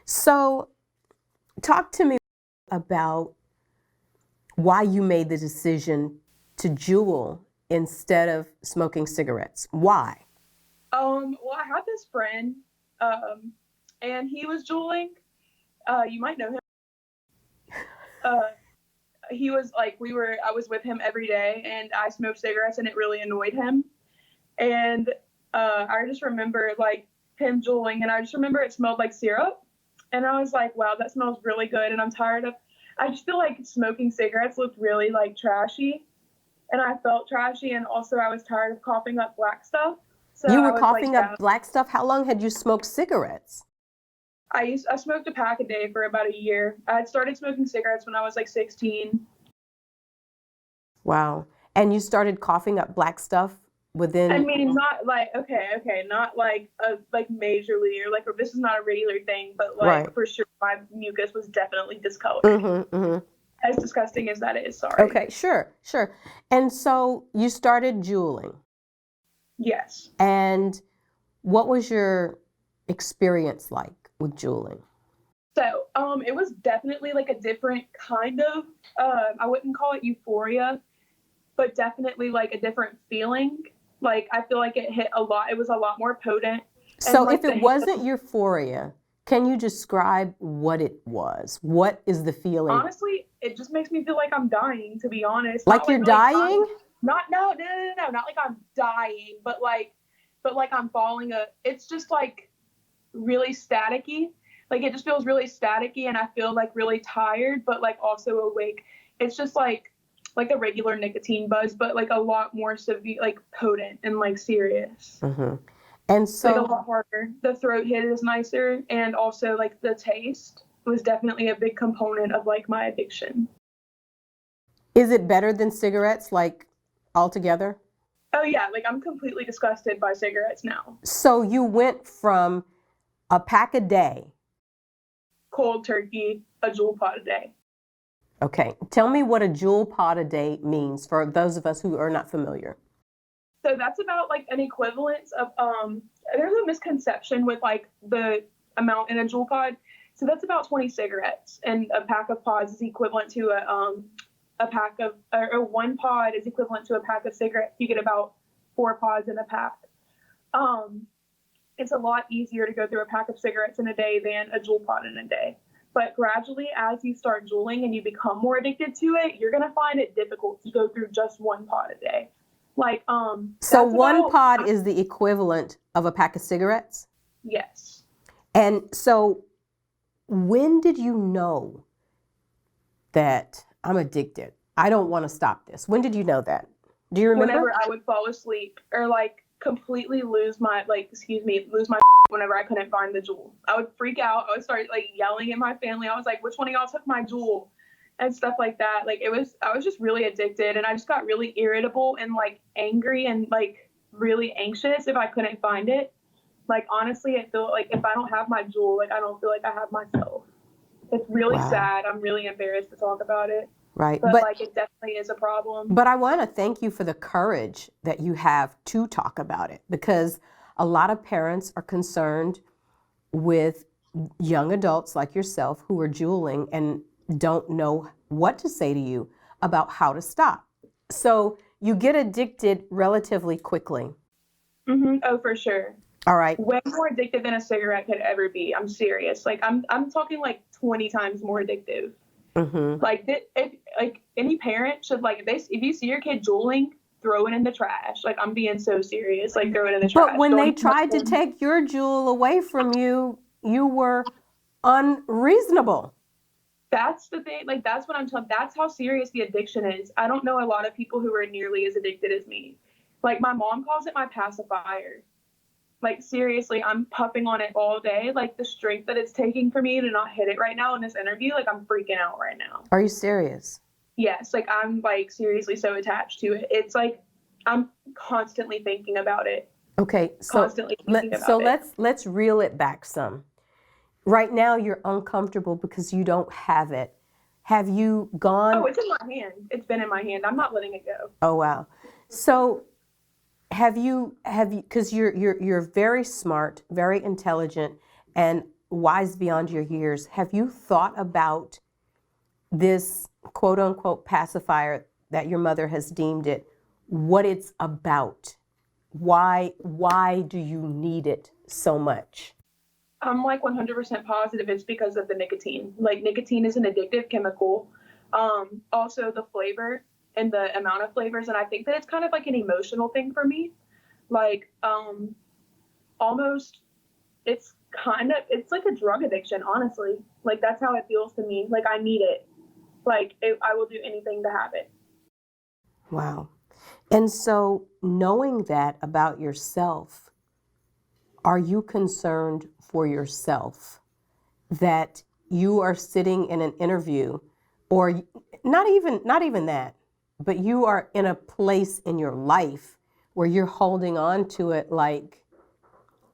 So talk to me about why you made the decision to Juul instead of smoking cigarettes. Why? Well, I had this friend, and he was Juuling. You might know him. Uh, he was like, I was with him every day, and I smoked cigarettes, and it really annoyed him. And I just remember like him Juuling, and I just remember it smelled like syrup. And I was like, wow, that smells really good. And I just feel like smoking cigarettes looked really like trashy. And I felt trashy. And also I was tired of coughing up black stuff. So You I were was like, coughing up black stuff. How long had you smoked cigarettes? I smoked a pack a day for about a year. I had started smoking cigarettes when I was like 16. Wow. And you started coughing up black stuff within. I mean, not like, okay, not like majorly, or like, this is not a regular thing, but like Right. for sure my mucus was definitely discolored. Mm-hmm, mm-hmm. As disgusting as that is, sorry. Okay, sure. And so you started Juuling. Yes. And what was your experience like with Juuling? So, it was definitely like a different kind of, I wouldn't call it euphoria, but definitely like a different feeling. Like, I feel like it was a lot more potent. So like, if it wasn't euphoria, can you describe what it was? What is the feeling? Honestly, it just makes me feel like I'm dying, to be honest. Like you're dying? No, not like I'm dying, but like I'm it's just like really staticky. Like it just feels really staticky, and I feel like really tired, but like also awake. It's just like a regular nicotine buzz, but like a lot more severe, like potent and like serious. Mm-hmm. And so like a lot harder. The throat hit is nicer, and also like the taste was definitely a big component of like my addiction. Is it better than cigarettes, like altogether? Oh yeah, like I'm completely disgusted by cigarettes now. So you went from a pack a day. Cold turkey, a Juul pod a day. Okay, tell me what a Juul pod a day means for those of us who are not familiar. So that's about like an equivalence of there's a misconception with like the amount in a Juul pod. So that's about 20 cigarettes, and a pack of pods is equivalent to a pack of, or one pod is equivalent to a pack of cigarettes. You get about 4 pods in a pack. It's a lot easier to go through a pack of cigarettes in a day than a Juul pod in a day. But gradually, as you start Juuling and you become more addicted to it, you're gonna find it difficult to go through just 1 pod a day. Like, so one pod is the equivalent of a pack of cigarettes? Yes. And so when did you know that I'm addicted? I don't want to stop this. When did you know that? Do you remember? Whenever I would fall asleep or like completely lose my whenever I couldn't find the Juul. I would freak out. I would start like yelling at my family. I was like, which one of y'all took my Juul? And stuff like that. Like I was just really addicted, and I just got really irritable and like angry and like really anxious if I couldn't find it. Like honestly, it felt like if I don't have my Juul, like I don't feel like I have myself. It's really sad. I'm really embarrassed to talk about it. Right. But like it definitely is a problem. But I want to thank you for the courage that you have to talk about it, because a lot of parents are concerned with young adults like yourself who are Juuling and don't know what to say to you about how to stop. So you get addicted relatively quickly. Mm-hmm. Oh, for sure. All right. Way more addictive than a cigarette could ever be. I'm serious. Like I'm talking like 20 times more addictive. Mm-hmm. Like any parent should like if you see your kid Juuling, throw it in the trash. Like I'm being so serious. Like throw it in the trash. But when they tried to take your Juul away from you, you were unreasonable. That's the thing. Like that's what I'm telling. That's how serious the addiction is. I don't know a lot of people who are nearly as addicted as me. Like my mom calls it my pacifier. Like seriously, I'm puffing on it all day. Like the strength that it's taking for me to not hit it right now in this interview, like I'm freaking out right now. Are you serious? Yes, like I'm like seriously so attached to it. It's like I'm constantly thinking about it. Okay, so let's reel it back some. Right now you're uncomfortable because you don't have it. Have you gone? Oh, it's in my hand. It's been in my hand. I'm not letting it go. Oh wow. So have you because you're very smart, very intelligent, and wise beyond your years, have you thought about this quote unquote pacifier that your mother has deemed it, what it's about? Why do you need it so much? I'm like 100% positive it's because of the nicotine. Like nicotine is an addictive chemical. Also the flavor and the amount of flavors, and I think that it's kind of like an emotional thing for me. Like almost it's like a drug addiction, honestly. Like that's how it feels to me. Like I need it. I will do anything to have it. Wow. And so knowing that about yourself, are you concerned for yourself that you are sitting in an interview, or not even that, but you are in a place in your life where you're holding on to it like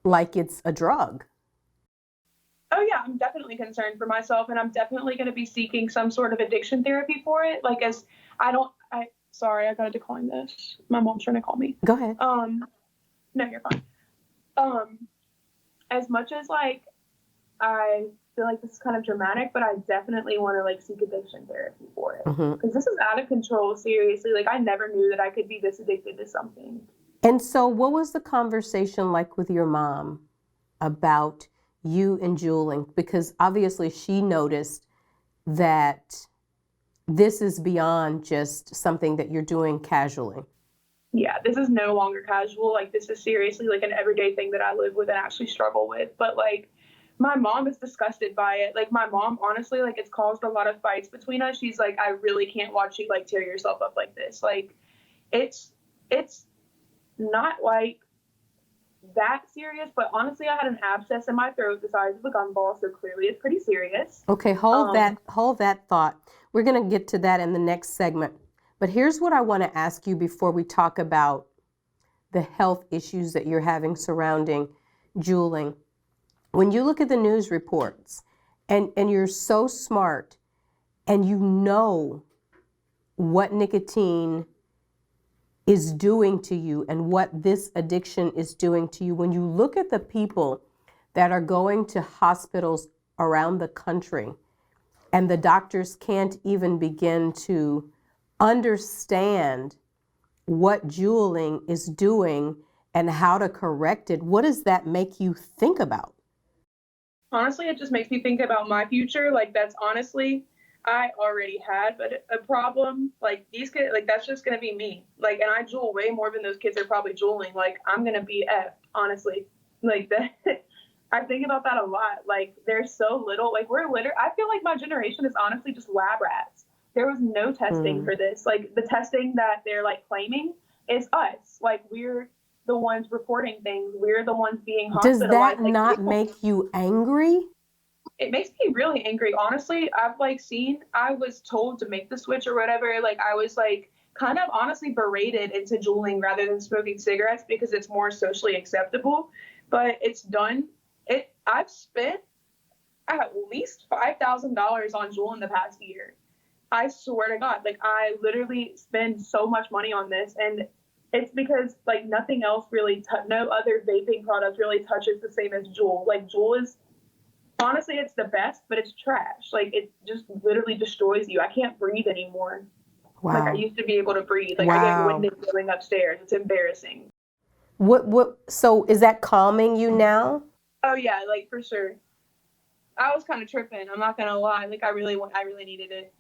it's a drug? Oh yeah, I'm definitely concerned for myself, and I'm definitely going to be seeking some sort of addiction therapy for it. Like as I don't, I sorry, I gotta decline this. My mom's trying to call me. Go ahead. No, you're fine. Um, as much as like I feel like this is kind of dramatic, but I definitely want to like seek addiction therapy for it because this is out of control. Seriously, like I never knew that I could be this addicted to something. And so what was the conversation like with your mom about you and Juuling? Because obviously she noticed that this is beyond just something that you're doing casually. Yeah, this is no longer casual. Like this is seriously like an everyday thing that I live with and actually struggle with. But like my mom is disgusted by it. Like my mom, honestly, like it's caused a lot of fights between us. She's like, I really can't watch you like tear yourself up like this. Like it's not like that serious, but honestly, I had an abscess in my throat the size of a gumball, so clearly it's pretty serious. Okay, hold that thought. We're going to get to that in the next segment. But here's what I want to ask you before we talk about the health issues that you're having surrounding Juuling. When you look at the news reports and you're so smart and you know what nicotine is doing to you and what this addiction is doing to you, when you look at the people that are going to hospitals around the country and the doctors can't even begin to understand what Juuling is doing and how to correct it, what does that make you think about? Honestly, it just makes me think about my future. Like that's honestly, I already had but a problem. Like these kids, like that's just gonna be me. Like, and I Juul way more than those kids are probably Juuling. Like I'm gonna be effed, honestly. Like that. I think about that a lot. Like there's so little. Like I feel like my generation is honestly just lab rats. There was no testing for this. Like the testing that they're like claiming is us. Like we're the ones reporting things. We're the ones being Does hospitalized. that not make you angry? It makes me really angry. Honestly, I was told to make the switch or whatever. Like I was like kind of honestly berated into Juuling rather than smoking cigarettes because it's more socially acceptable. But it's done. I've spent at least $5,000 on Juul in the past year. I swear to God, like I literally spend so much money on this, and it's because like nothing else really, no other vaping product really touches the same as Juul. Like Juul is honestly, it's the best, but it's trash. Like it just literally destroys you. I can't breathe anymore. Wow. Like I used to be able to breathe. Like I get winded going upstairs. It's embarrassing. So is that calming you now? Oh yeah, like for sure. I was kind of tripping. I'm not gonna lie. Like I really needed it.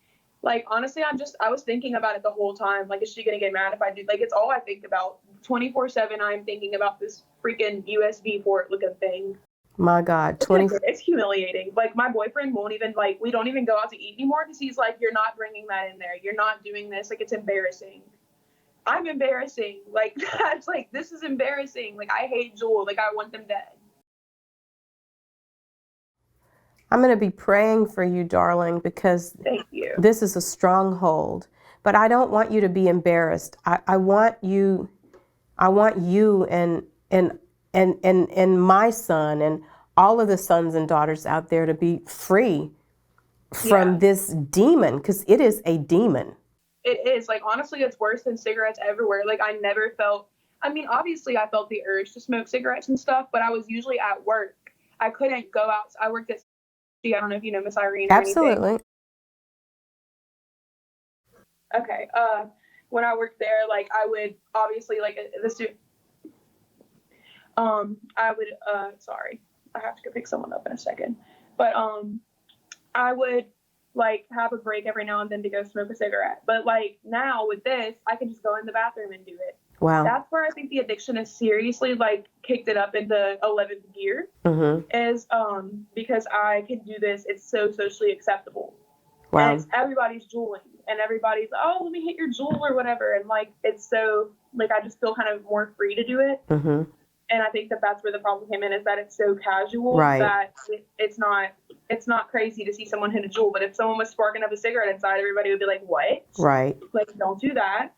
Like honestly, I was thinking about it the whole time. Like, is she gonna get mad if I do? Like it's all I think about. 24/7, I'm thinking about this freaking USB port looking thing. My God, It's humiliating. Like my boyfriend won't even we don't even go out to eat anymore because he's like, you're not bringing that in there. You're not doing this. Like it's embarrassing. I'm embarrassing. Like that's like this is embarrassing. Like I hate Juul. Like I want them dead. I'm going to be praying for you, darling, because Thank you. This is a stronghold. But I don't want you to be embarrassed. I want you and my son and all of the sons and daughters out there to be free from this demon, because it is a demon. It is. Like honestly, it's worse than cigarettes everywhere. Like I never felt, I mean, obviously I felt the urge to smoke cigarettes and stuff, but I was usually at work. I couldn't go out. I worked at, I don't know if you know Miss Irene or anything. Absolutely. Okay. When I worked there, like I would obviously like the student. I would. Sorry, I have to go pick someone up in a second. But I would like have a break every now and then to go smoke a cigarette. But like now with this, I can just go in the bathroom and do it. Wow. That's where I think the addiction is seriously like kicked it up into 11th gear. Is because I can do this. It's so socially acceptable. Wow. And everybody's juuling, and everybody's, oh, let me hit your Juul or whatever. And like, it's so, like, I just feel kind of more free to do it. And I think that that's where the problem came in, is that it's so casual that it's not crazy to see someone hit a Juul. But if someone was sparking up a cigarette inside, everybody would be like, what? Right. Like, don't do that.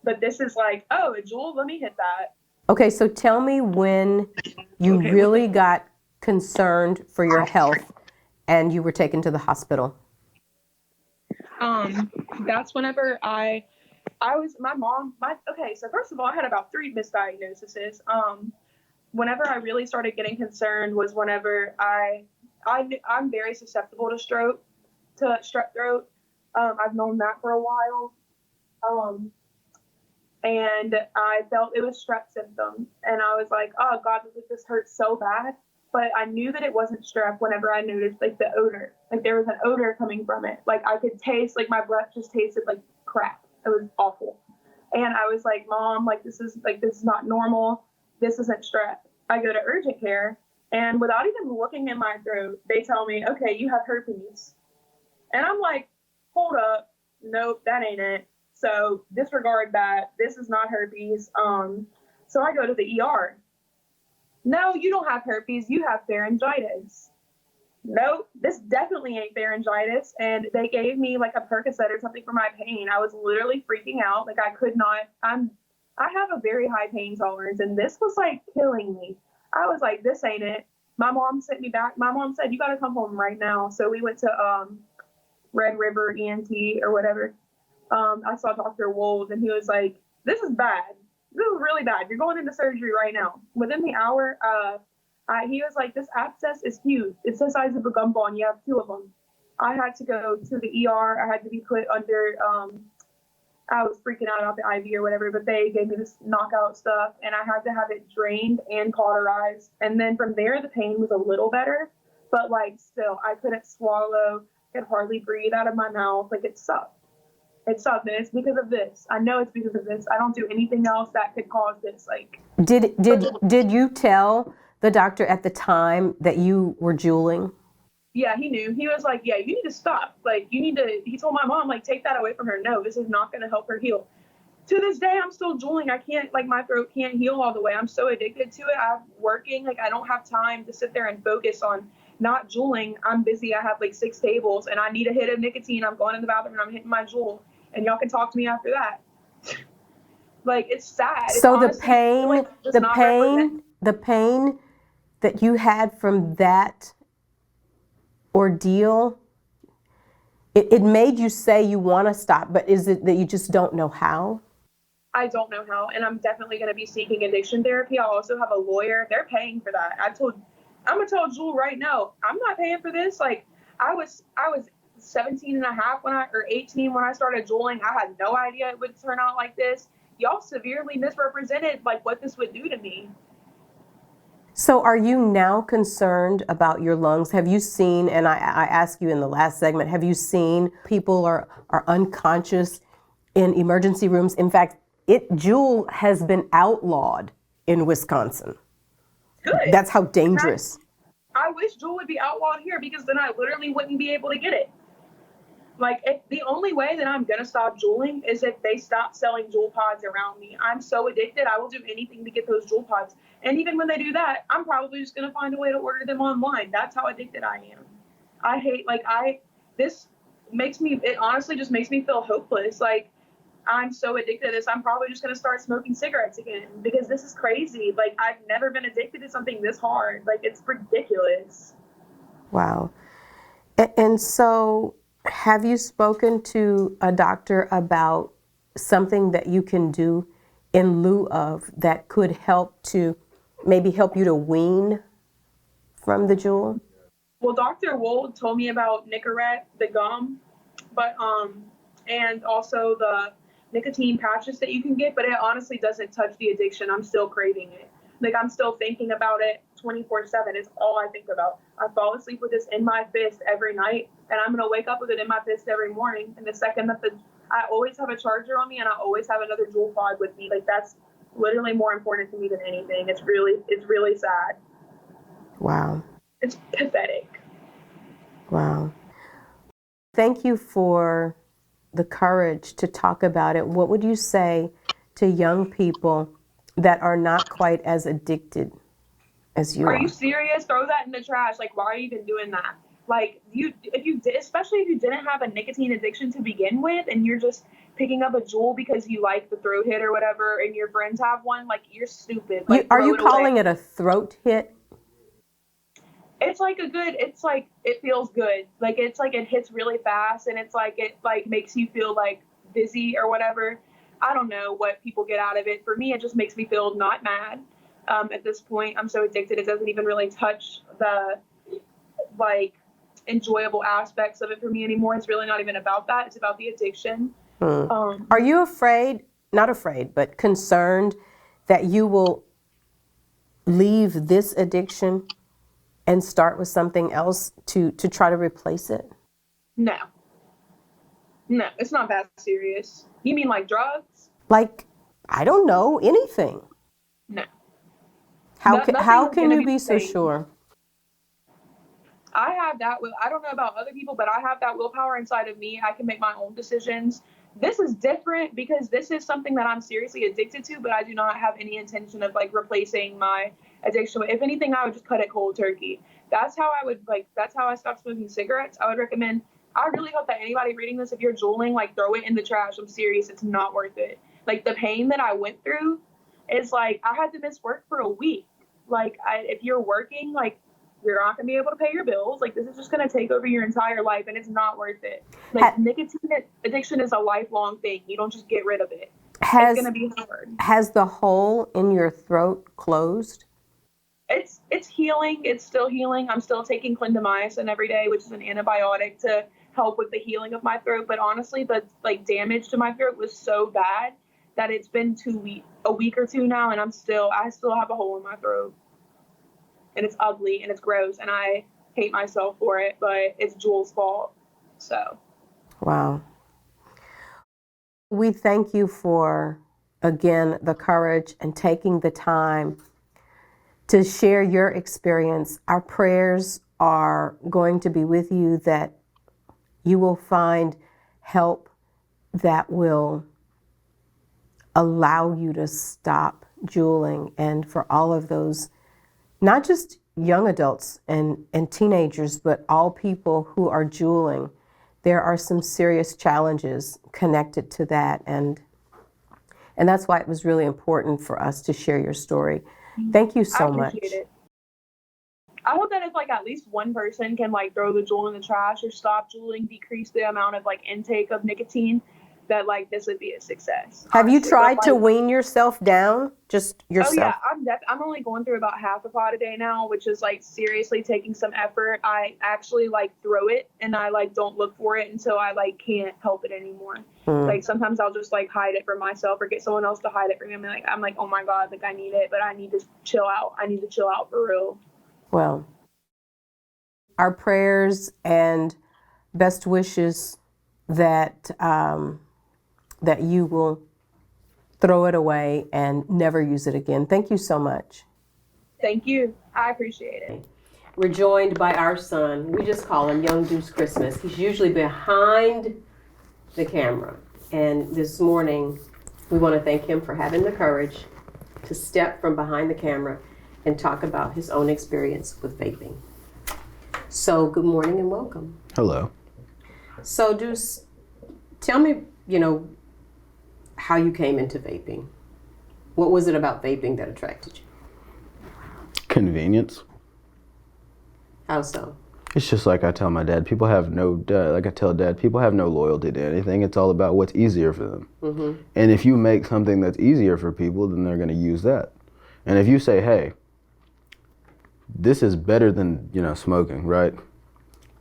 But this is like, oh, a Juul, let me hit that. Okay, so tell me when you really got concerned for your health and you were taken to the hospital. That's whenever so first of all, I had about 3 misdiagnoses. Whenever I really started getting concerned was whenever I'm very susceptible to strep throat. I've known that for a while. And I felt it was strep symptoms, and I was like, oh God, this hurts so bad. But I knew that it wasn't strep whenever I noticed like the odor. Like there was an odor coming from it. Like I could taste, like my breath just tasted like crap. It was awful. And I was like, Mom, like this is not normal. This isn't strep. I go to urgent care, and without even looking in my throat, they tell me, okay, you have herpes. And I'm like, hold up. Nope, that ain't it. So disregard that. This is not herpes. So I go to the ER. No, you don't have herpes. You have pharyngitis. No, this definitely ain't pharyngitis. And they gave me like a Percocet or something for my pain. I was literally freaking out. Like I could not. I have a very high pain tolerance, and this was like killing me. I was like, this ain't it. My mom sent me back. My mom said, you got to come home right now. So we went to Red River ENT or whatever. I saw Dr. Wolves, and he was like, this is bad. This is really bad. You're going into surgery right now. Within the hour, he was like, this abscess is huge. It's the size of a gumball, and you have 2 of them. I had to go to the ER. I had to be put under, I was freaking out about the IV or whatever, but they gave me this knockout stuff, and I had to have it drained and cauterized. And then from there, the pain was a little better, but like still, I couldn't swallow, could hardly breathe out of my mouth. Like it sucked. It sucked, and it's because of this. I know it's because of this. I don't do anything else that could cause this. Like, did you tell the doctor at the time that you were juuling? Yeah, he knew. He was like, yeah, you need to stop. Like, he told my mom, like, take that away from her. No, this is not going to help her heal. To this day, I'm still juuling. I can't, like, my throat can't heal all the way. I'm so addicted to it. I'm working. Like, I don't have time to sit there and focus on not juuling. I'm busy. I have, like, 6 tables, and I need a hit of nicotine. I'm going in the bathroom, and I'm hitting my Juul. And y'all can talk to me after that. Like, it's sad. So it's the pain that you had from that ordeal, it made you say you want to stop, but is it that you just don't know how? I don't know how, and I'm definitely going to be seeking addiction therapy. I also have a lawyer. They're paying for that. I'm going to tell Juul right now, I'm not paying for this. Like, I was 17 and a half or 18 when I started juuling. I had no idea it would turn out like this. Y'all severely misrepresented like what this would do to me. So are you now concerned about your lungs? Have you seen, and I asked you in the last segment, have you seen people are unconscious in emergency rooms? In fact, Juul has been outlawed in Wisconsin. Good. That's how dangerous. I wish Juul would be outlawed here, because then I literally wouldn't be able to get it. Like, the only way that I'm going to stop juuling is if they stop selling Juul pods around me. I'm so addicted, I will do anything to get those Juul pods. And even when they do that, I'm probably just going to find a way to order them online. That's how addicted I am. I hate, like, it honestly just makes me feel hopeless. Like, I'm so addicted to this, I'm probably just going to start smoking cigarettes again, because this is crazy. Like, I've never been addicted to something this hard. Like, it's ridiculous. Wow. And so, have you spoken to a doctor about something that you can do in lieu of that could help you to wean from the Juul? Well, Dr. Wold told me about Nicorette, the gum, but and also the nicotine patches that you can get, but it honestly doesn't touch the addiction. I'm still craving it. Like, I'm still thinking about it 24/7. It's all I think about. I fall asleep with this in my fist every night, and I'm gonna wake up with it in my fist every morning. And the second that I always have a charger on me, and I always have another Juul pod with me. Like, that's literally more important to me than anything. It's really sad. Wow. It's pathetic. Wow. Thank you for the courage to talk about it. What would you say to young people that are not quite as addicted as you are? Are you serious? Throw that in the trash. Like, why are you even doing that? Like, especially if you didn't have a nicotine addiction to begin with, and you're just picking up a Juul because you like the throat hit or whatever, and your friends have one, like, you're stupid. Like, Are you calling it a throat hit? It's like it's like, it feels good. Like, it's like it hits really fast, and it's like it like makes you feel like dizzy or whatever. I don't know what people get out of it. For me, it just makes me feel not mad. At this point, I'm so addicted, it doesn't even really touch the like enjoyable aspects of it for me anymore. It's really not even about that. It's about the addiction. Are you afraid, not afraid, but concerned that you will leave this addiction and start with something else to try to replace it? No, it's not that serious. You mean like drugs? Like, I don't know, anything. No. How can you be so sure? I have that I don't know about other people, but I have that willpower inside of me. I can make my own decisions. This is different because this is something that I'm seriously addicted to, but I do not have any intention of like replacing my addiction. If anything, I would just cut it cold turkey. That's how I stopped smoking cigarettes. I would recommend, I really hope that anybody reading this, if you're Juuling, like, throw it in the trash. I'm serious. It's not worth it. Like, the pain that I went through is like, I had to miss work for a week. Like, if you're working, like, you're not going to be able to pay your bills. Like, this is just going to take over your entire life, and it's not worth it. Like, nicotine addiction is a lifelong thing. You don't just get rid of it. It's going to be hard. Has the hole in your throat closed? It's healing. It's still healing. I'm still taking clindamycin every day, which is an antibiotic to help with the healing of my throat. But honestly, the damage to my throat was so bad that it's been a week or two now, and I still have a hole in my throat. And it's ugly and it's gross, and I hate myself for it, but it's Juul's fault. So. Wow. We thank you for, again, the courage and taking the time to share your experience. Our prayers are going to be with you, that you will find help that will allow you to stop Juuling, and for all of those, not just young adults and teenagers, but all people who are Juuling. There are some serious challenges connected to that, and that's why it was really important for us to share your story. Thank you so much. It. I hope that if like at least one person can like throw the Juul in the trash or stop Juuling, decrease the amount of like intake of nicotine, that like this would be a success. Have you tried to wean yourself down? Just yourself? Oh yeah, I'm only going through about half a pod a day now, which is like seriously taking some effort. I actually like throw it, and I like don't look for it until I like can't help it anymore. Like sometimes I'll just like hide it from myself or get someone else to hide it for me. I'm like, oh my God, like I need it, but I need to chill out. I need to chill out for real. Well, our prayers and best wishes that that you will throw it away and never use it again. Thank you so much. Thank you. I appreciate it. We're joined by our son. We just call him Young Deuce Christmas. He's usually behind the camera. And this morning, we want to thank him for having the courage to step from behind the camera and talk about his own experience with vaping. So good morning and welcome. Hello. So Deuce, tell me, how you came into vaping. What was it about vaping that attracted you? Convenience. How so? It's just like I tell my dad, people have no loyalty to anything. It's all about what's easier for them. Mm-hmm. And if you make something that's easier for people, then they're going to use that. And if you say, hey, this is better than, smoking, right?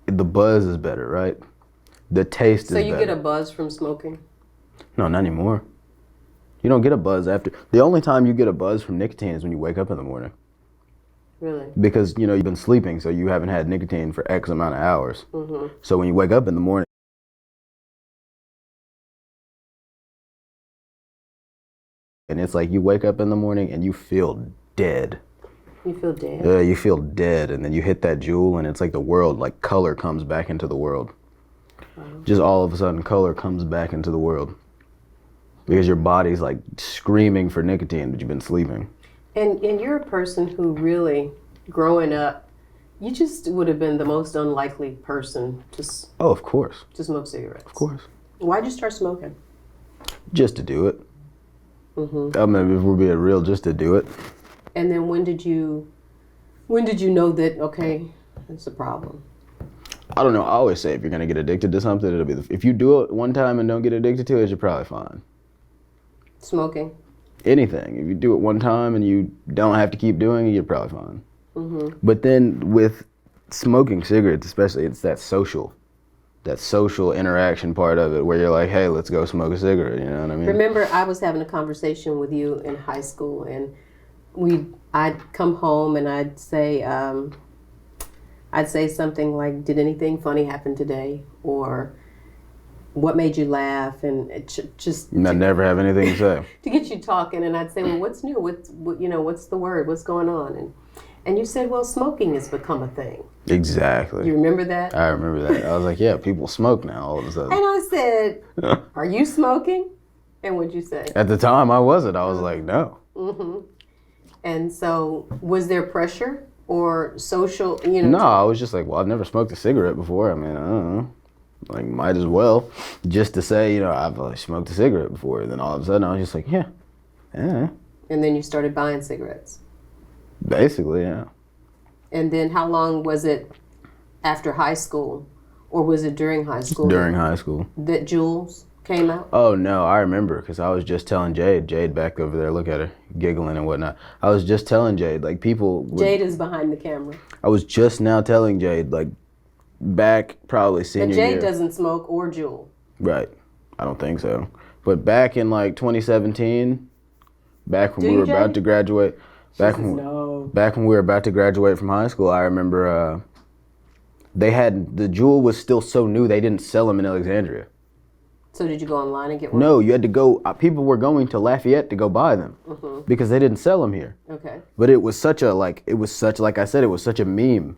The buzz is better, right? The taste is better. So you get a buzz from smoking? No, not anymore. You don't get a buzz after. The only time you get a buzz from nicotine is when you wake up in the morning. Really? Because, you've been sleeping, so you haven't had nicotine for X amount of hours. Mm-hmm. So when you wake up in the morning, and it's like you wake up in the morning and you feel dead. You feel dead? Yeah, you feel dead, and then you hit that Juul, and it's like the world, like color comes back into the world. Just all of a sudden, color comes back into the world. Because your body's like screaming for nicotine, but you've been sleeping. And you're a person who really, growing up, you just would have been the most unlikely person Oh, of course. to smoke cigarettes. Of course. Why'd you start smoking? Just to do it. Mm-hmm. I mean, if we're being real, just to do it. And then when did you know that, okay, it's a problem? I don't know. I always say if you're going to get addicted to something, it'll be, if you do it one time and don't get addicted to it, you're probably fine. Smoking? Anything. If you do it one time and you don't have to keep doing it, you're probably fine. Mm-hmm. But then with smoking cigarettes, especially, it's that social interaction part of it where you're like, hey, let's go smoke a cigarette. You know what I mean? Remember, I was having a conversation with you in high school, and I'd come home and I'd say something like, did anything funny happen today? Or what made you laugh? And it just I never have anything to say. to get you talking. And I'd say, well, what's new? What's the word? What's going on? And you said, well, smoking has become a thing. Exactly. You remember that? I remember that. I was like, yeah, people smoke now all of a sudden. And I said, are you smoking? And what'd you say? At the time, I wasn't. I was like, no. Mm-hmm. And so was there pressure or social, No, I was just like, well, I've never smoked a cigarette before. I mean, I don't know. Like, might as well. Just to say, I've smoked a cigarette before. And then all of a sudden, I was just like, yeah. And then you started buying cigarettes. Basically, yeah. And then how long was it after high school? Or was it during high school? During high school. That Juuls came out? Oh, no, I remember, because I was just telling Jade back over there, look at her, giggling and whatnot. I was just telling Jade, like, Jade is behind the camera. I was just now telling Jade, like, back probably senior year. But Jade doesn't smoke or Juul. Right. I don't think so. But back in, like, 2017, back when we were about to graduate, back when we were about to graduate from high school, I remember the Juul was still so new, they didn't sell them in Alexandria. So did you go online and get one? No, you had to go. People were going to Lafayette to go buy them because they didn't sell them here. Okay. But it was such a like I said, it was such a meme.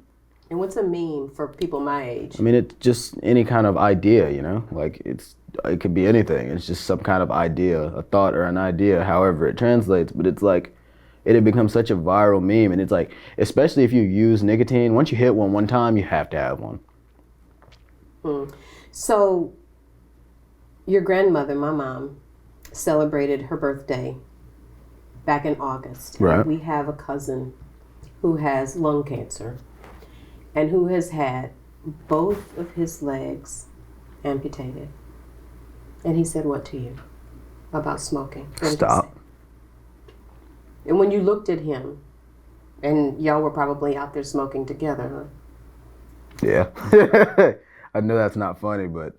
And what's a meme for people my age? I mean, it's just any kind of idea, like it could be anything. It's just some kind of idea, a thought or an idea, however it translates. But it's like it had become such a viral meme, and it's like, especially if you use nicotine, once you hit one time, you have to have one. So your grandmother, my mom, celebrated her birthday back in August. Right. We have a cousin who has lung cancer and who has had both of his legs amputated. And he said what to you about smoking? What did he Stop. say? And when you looked at him, and y'all were probably out there smoking together, huh? Yeah. I know that's not funny, but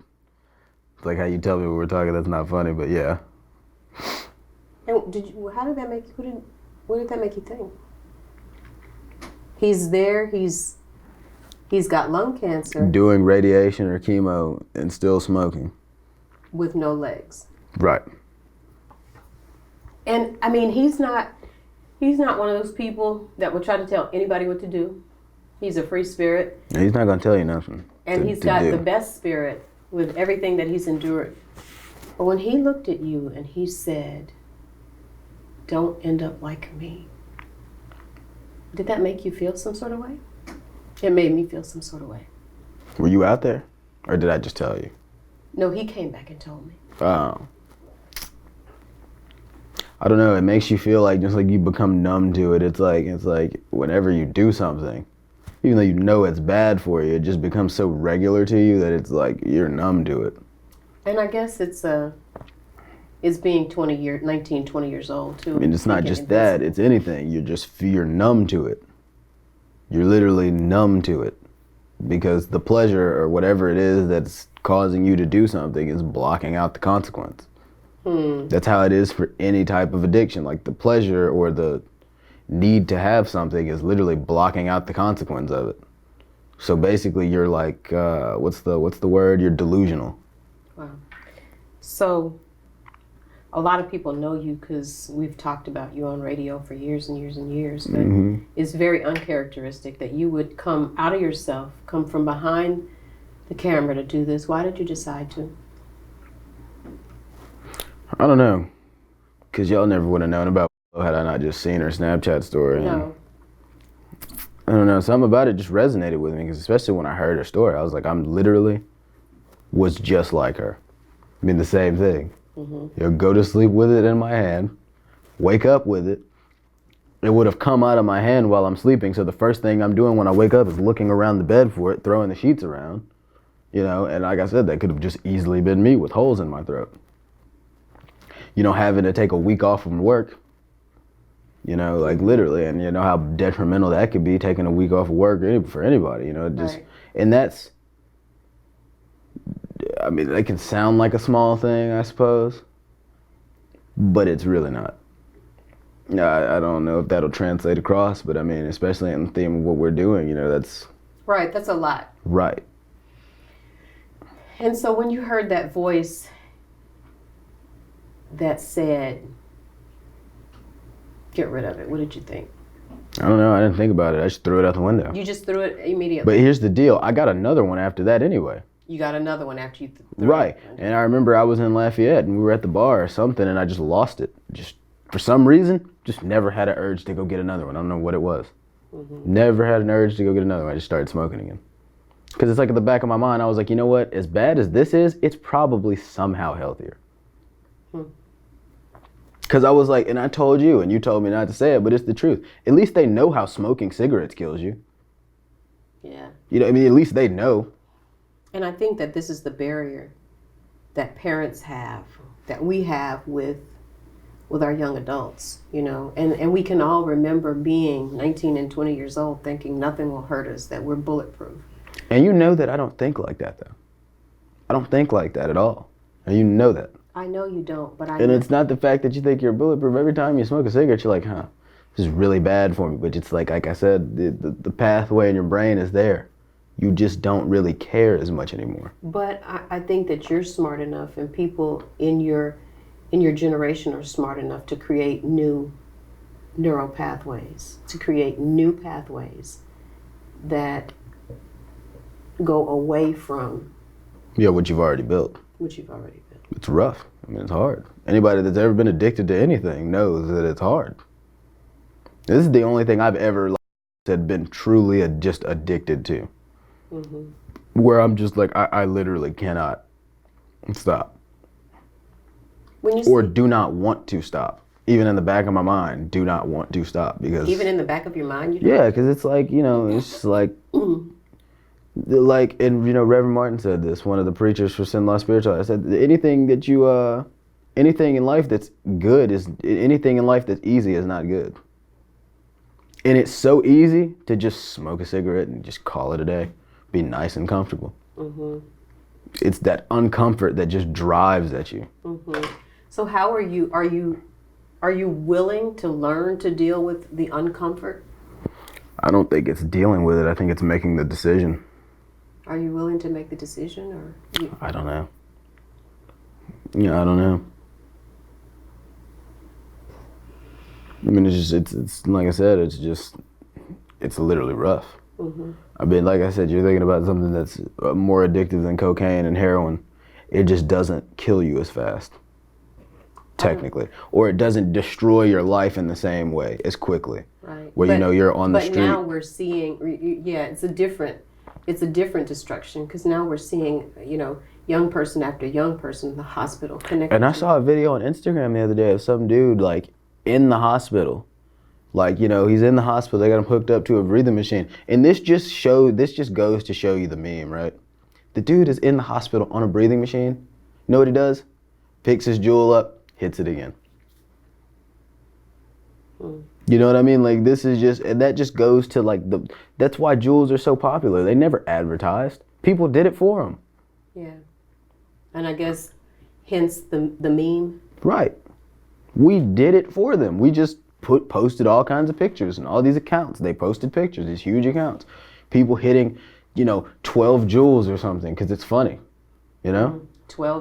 it's like how you tell me when we're talking, that's not funny, but yeah. And how did that make you, what did that make you think? He's there, he's got lung cancer. Doing radiation or chemo and still smoking. With no legs. Right. And I mean, he's not one of those people that would try to tell anybody what to do. He's a free spirit. And he's not going to tell you nothing. And he's got the best spirit with everything that he's endured. But when he looked at you and he said, "Don't end up like me," did that make you feel some sort of way? It made me feel some sort of way. Were you out there? Or did I just tell you? No, he came back and told me. Oh. I don't know. It makes you feel like just like you become numb to it. It's like whenever you do something, even though you know it's bad for you, it just becomes so regular to you that it's like you're numb to it. And I guess it's being 20 years old too. I mean, it's not just that. It's anything. You're numb to it. You're literally numb to it because the pleasure or whatever it is that's causing you to do something is blocking out the consequence. That's how it is for any type of addiction. Like the pleasure or the need to have something is literally blocking out the consequence of it. So basically you're like, what's the word? You're delusional. Wow. So a lot of people know you because we've talked about you on radio for years and years and years, but it's very uncharacteristic that you would come out of yourself, come from behind the camera to do this. Why did you decide to? I don't know, because y'all never would have known about had I not just seen her Snapchat story. No. I don't know, something about it just resonated with me, because especially when I heard her story, I was like, I'm literally was just like her. I mean, the same thing. You know, go to sleep with it in my hand, wake up with it. It would have come out of my hand while I'm sleeping, so the first thing I'm doing when I wake up is looking around the bed for it, throwing the sheets around, you know, and like I said, that could have just easily been me with holes in my throat. You know, having to take a week off from work, you know, like literally, and you know how detrimental that could be, taking a week off of work for anybody, you know, just, and that's, I mean, that can sound like a small thing, I suppose, but it's really not. I don't know if that'll translate across, but I mean, especially in the theme of what we're doing, you know, that's... Right, that's a lot. Right. And so when you heard that voice that said, get rid of it, what did you think? I don't know, I didn't think about it. I just threw it out the window. You just threw it immediately? But here's the deal, I got another one after that anyway. You got another one after you threw Right, it? and I remember I was in Lafayette and we were at the bar or something and I just lost it. Just for some reason, just never had an urge to go get another one. I don't know what it was. Never had an urge to go get another one. I just started smoking again. Because it's like at the back of my mind, I was like, you know what? As bad as this is, it's probably somehow healthier. Because I was like, and I told you, and you told me not to say it, but it's the truth. At least they know how smoking cigarettes kills you. Yeah. You know, I mean, at least they know. And I think that this is the barrier that parents have, that we have with our young adults, you know. And we can all remember being 19 and 20 years old thinking nothing will hurt us, that we're bulletproof. And you know that I don't think like that, though. I don't think like that at all. And you know that. I know you don't, but And it's not the fact that you think you're bulletproof. Every time you smoke a cigarette, you're like, huh, this is really bad for me. But it's like I said, the pathway in your brain is there. You just don't really care as much anymore. But I think that you're smart enough, and people in your generation are smart enough to create new neural pathways, to create new pathways that go away from what you've already built. what you've already built. It's rough. I mean, it's hard. Anybody that's ever been addicted to anything knows that it's hard. This is the only thing I've ever said been truly just addicted to. Where I'm just like, I literally cannot stop. Or do not want to stop. Even in the back of my mind, do not want to stop. Because even in the back of your mind, you don't? Yeah, because it's like, you know, it's just like, like, and you know, Reverend Martin said this, one of the preachers for Sin Law Spiritual. I said, anything that you, anything in life that's good is, anything in life that's easy is not good. And it's so easy to just smoke a cigarette and just call it a day. Be nice and comfortable. It's that uncomfort that just drives at you. So how are you willing to learn to deal with the uncomfort? I don't think it's dealing with it. I think it's making the decision. Are you willing to make the decision, or? I don't know. Yeah, I don't know. I mean, it's like I said, it's literally rough. I mean, like I said, you're thinking about something that's more addictive than cocaine and heroin. It just doesn't kill you as fast, technically. Or it doesn't destroy your life in the same way as quickly. Right. Where, you know, you're on the street. But now we're seeing, it's a different destruction, because now we're seeing, you know, young person after young person in the hospital connected. And I saw a video on Instagram the other day of some dude, like, in the hospital. Like, you know, he's in the hospital, they got him hooked up to a breathing machine. And this just goes to show you the meme, right? The dude is in the hospital on a breathing machine. You know what he does? Picks his Juul up, hits it again. You know what I mean? Like this is just, and that just goes to like that's why Juuls are so popular. They never advertised. People did it for them. Yeah. And I guess hence the meme. Right. We did it for them. We just posted all kinds of pictures and all these accounts. They posted pictures, these huge accounts. People hitting, 12 Juuls or something because it's funny, 12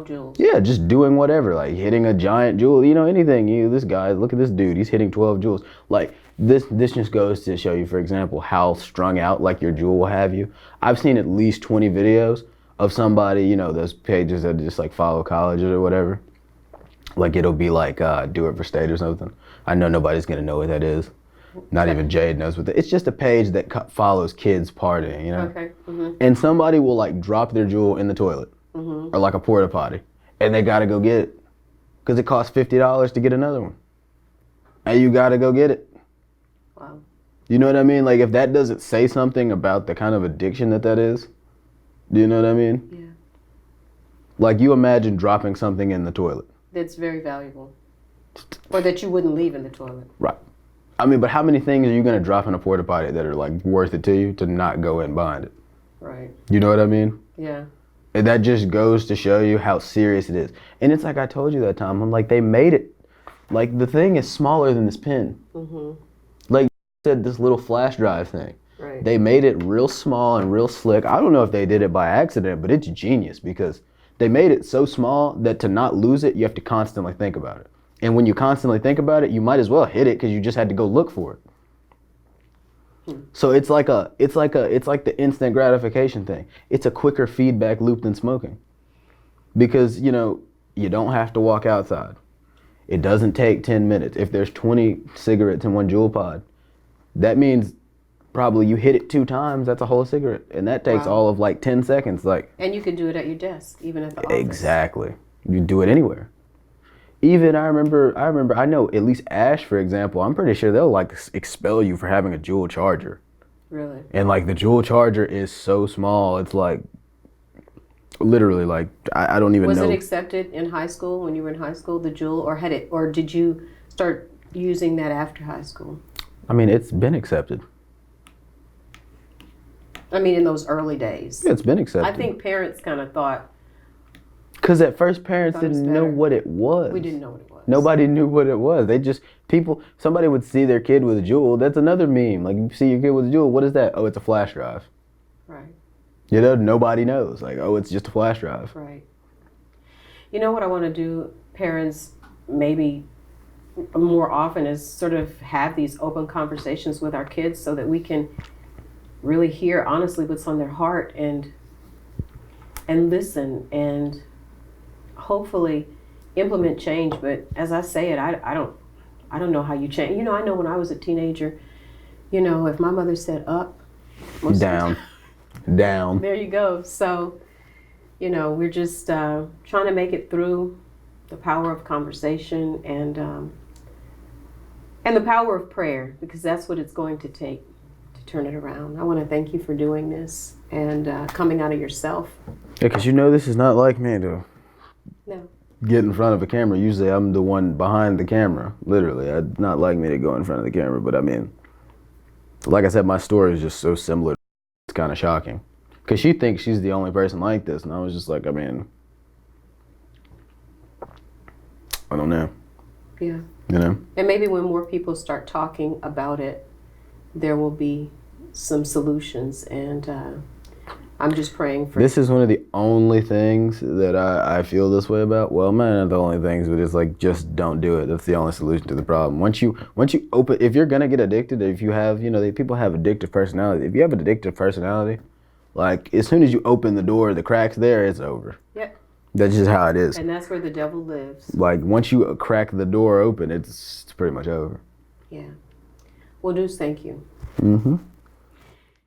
Juuls. Yeah, just doing whatever, like hitting a giant Juul, anything. This guy, look at this dude, he's hitting 12 Juuls. Like this just goes to show you, for example, how strung out like your Juul will have you. I've seen at least 20 videos of somebody, those pages that just like follow colleges or whatever. Like it'll be like Do It for State or something. I know nobody's gonna know what that is. Not even Jade knows what that is. It's just a page that follows kids partying, Okay. Mm-hmm. And somebody will like drop their Juul in the toilet or like a porta potty, and they gotta go get it because it costs $50 to get another one, and you gotta go get it. Wow. You know what I mean? Like if that doesn't say something about the kind of addiction that is, do you know what I mean? Yeah. Like you imagine dropping something in the toilet. That's very valuable. Or that you wouldn't leave in the toilet. Right. I mean, but how many things are you going to drop in a porta potty that are like worth it to you to not go in behind it? Right. You know what I mean? Yeah. And that just goes to show you how serious it is. And it's like I told you that time. I'm like, they made it. Like the thing is smaller than this pen. Mm-hmm. Like you said, this little flash drive thing. Right. They made it real small and real slick. I don't know if they did it by accident, but it's genius because they made it so small that to not lose it, you have to constantly think about it. And when you constantly think about it, you might as well hit it because you just had to go look for it. So it's like the instant gratification thing. It's a quicker feedback loop than smoking. Because, you don't have to walk outside. It doesn't take 10 minutes. If there's 20 cigarettes in one Juul pod, that means probably you hit it 2 times, that's a whole cigarette. And that takes all of like 10 seconds. And you can do it at your desk, even at the office. Exactly. You do it anywhere. Even I know at least Ash, for example, I'm pretty sure they'll like expel you for having a Juul charger. Really? And like the Juul charger is so small, it's like literally like I don't even know. Was it accepted in high school when you were in high school, the Juul, or did you start using that after high school? I mean, it's been accepted. I mean, in those early days. Yeah, it's been accepted. I think parents kind of thought. Because at first parents didn't know what it was. We didn't know what it was. Nobody knew what it was. Somebody would see their kid with a Juul. That's another meme. Like you see your kid with a Juul, what is that? Oh, it's a flash drive. Right. Nobody knows. Like, oh, it's just a flash drive. Right. You know what I want to do, parents, maybe more often is sort of have these open conversations with our kids so that we can really hear honestly what's on their heart and listen and hopefully implement change. But as I say it, I don't know how you change. I know when I was a teenager, if my mother said up, down. There you go. So, we're just trying to make it through the power of conversation and the power of prayer, because that's what it's going to take to turn it around. I want to thank you for doing this and coming out of yourself. Yeah, because this is not like me to get in front of a camera. Usually I'm the one behind the camera, literally. It's not like me to go in front of the camera, but I mean, like I said, my story is just so similar. It's kind of shocking. Because she thinks she's the only person like this, and I was just like, I mean, I don't know. Yeah. And maybe when more people start talking about it, there will be some solutions, and I'm just praying for. This is one of the only things that I feel this way about. Well, not the only things, but it's like just don't do it. That's the only solution to the problem. Once you open, if you're gonna get addicted, if you have, people have addictive personality. If you have an addictive personality, like as soon as you open the door, the cracks there, it's over. Yep. That's just how it is. And that's where the devil lives. Like once you crack the door open, it's pretty much over. Yeah. Well, Deuce, thank you. Mm-hmm.